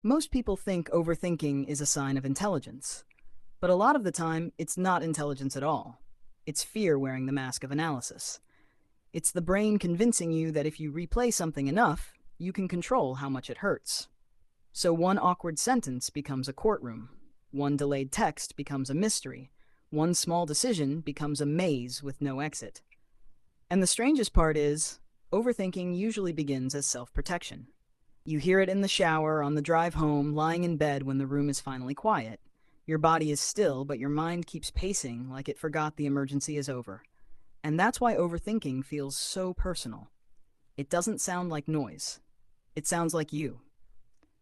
Most people think overthinking is a sign of intelligence, but a lot of the time, it's not intelligence at all. It's fear wearing the mask of analysis. It's the brain convincing you that if you replay something enough, you can control how much it hurts. So one awkward sentence becomes a courtroom, one delayed text becomes a mystery, one small decision becomes a maze with no exit. And the strangest part is, overthinking usually begins as self-protection. You hear it in the shower, on the drive home, lying in bed when the room is finally quiet. Your body is still, but your mind keeps pacing like it forgot the emergency is over. And that's why overthinking feels so personal. It doesn't sound like noise. It sounds like you.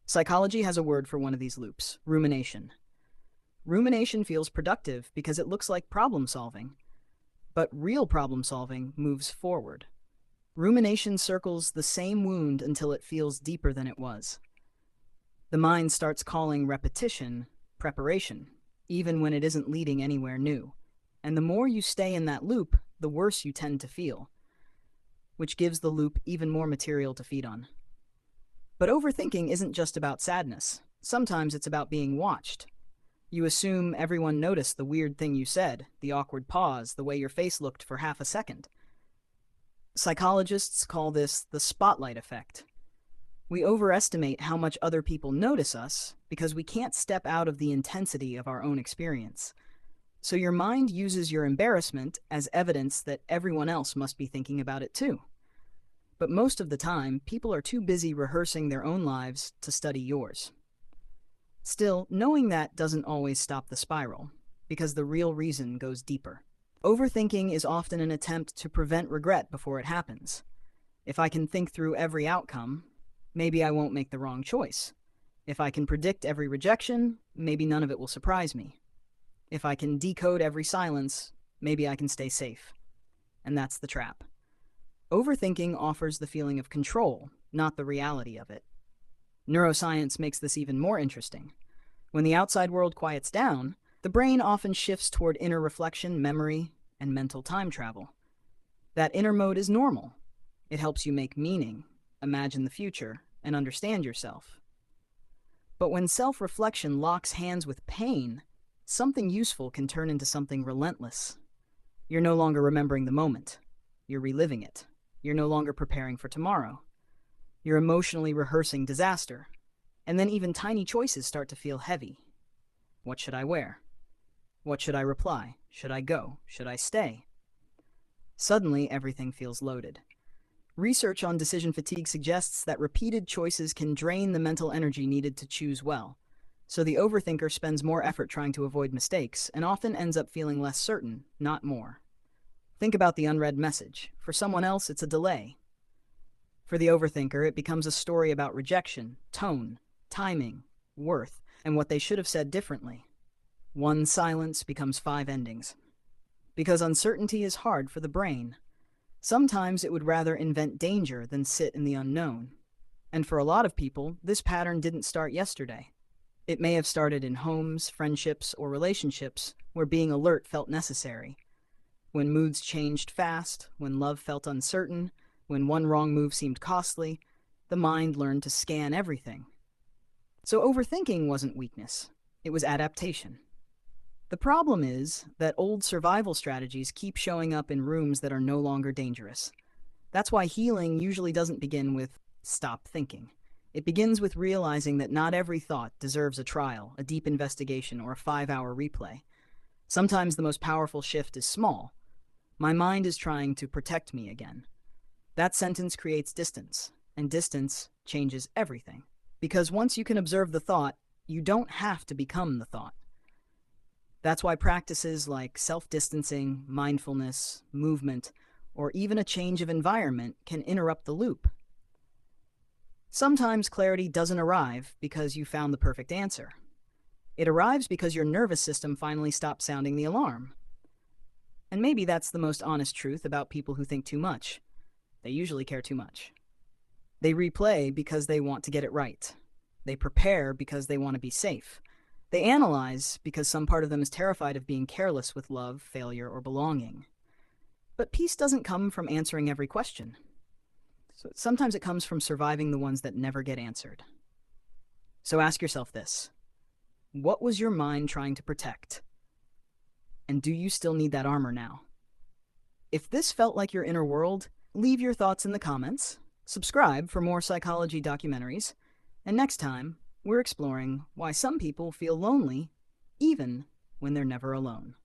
Psychology has a word for one of these loops: rumination. Rumination feels productive because it looks like problem solving, but real problem solving moves forward. Rumination circles the same wound until it feels deeper than it was. The mind starts calling repetition preparation, even when it isn't leading anywhere new. And the more you stay in that loop, the worse you tend to feel, which gives the loop even more material to feed on. But overthinking isn't just about sadness. Sometimes it's about being watched. You assume everyone noticed the weird thing you said, the awkward pause, the way your face looked for half a second. Psychologists call this the spotlight effect. We overestimate how much other people notice us because we can't step out of the intensity of our own experience. So your mind uses your embarrassment as evidence that everyone else must be thinking about it too. But most of the time, people are too busy rehearsing their own lives to study yours. Still, knowing that doesn't always stop the spiral, because the real reason goes deeper. Overthinking is often an attempt to prevent regret before it happens. If I can think through every outcome, maybe I won't make the wrong choice. If I can predict every rejection, maybe none of it will surprise me. If I can decode every silence, maybe I can stay safe. And that's the trap. Overthinking offers the feeling of control, not the reality of it. Neuroscience makes this even more interesting. When the outside world quiets down, the brain often shifts toward inner reflection, memory, and mental time travel. That inner mode is normal. It helps you make meaning, imagine the future, and understand yourself. But when self-reflection locks hands with pain, something useful can turn into something relentless. You're no longer remembering the moment. You're reliving it. You're no longer preparing for tomorrow. You're emotionally rehearsing disaster. And then even tiny choices start to feel heavy. What should I wear? What should I reply? Should I go? Should I stay? Suddenly, everything feels loaded. Research on decision fatigue suggests that repeated choices can drain the mental energy needed to choose well. So the overthinker spends more effort trying to avoid mistakes and often ends up feeling less certain, not more. Think about the unread message. For someone else, it's a delay. For the overthinker, it becomes a story about rejection, tone, timing, worth, and what they should have said differently. One silence becomes 5 endings. Because uncertainty is hard for the brain. Sometimes it would rather invent danger than sit in the unknown. And for a lot of people, this pattern didn't start yesterday. It may have started in homes, friendships, or relationships where being alert felt necessary. When moods changed fast, when love felt uncertain, when one wrong move seemed costly, the mind learned to scan everything. So overthinking wasn't weakness, it was adaptation. The problem is that old survival strategies keep showing up in rooms that are no longer dangerous. That's why healing usually doesn't begin with stop thinking. It begins with realizing that not every thought deserves a trial, a deep investigation, or a 5-hour replay. Sometimes the most powerful shift is small. My mind is trying to protect me again. That sentence creates distance, and distance changes everything. Because once you can observe the thought, you don't have to become the thought. That's why practices like self-distancing, mindfulness, movement, or even a change of environment can interrupt the loop. Sometimes clarity doesn't arrive because you found the perfect answer. It arrives because your nervous system finally stops sounding the alarm. And maybe that's the most honest truth about people who think too much. They usually care too much. They replay because they want to get it right. They prepare because they want to be safe. They analyze because some part of them is terrified of being careless with love, failure, or belonging. But peace doesn't come from answering every question. So sometimes it comes from surviving the ones that never get answered. So ask yourself this: what was your mind trying to protect? And do you still need that armor now? If this felt like your inner world, leave your thoughts in the comments, subscribe for more psychology documentaries, and next time, we're exploring why some people feel lonely even when they're never alone.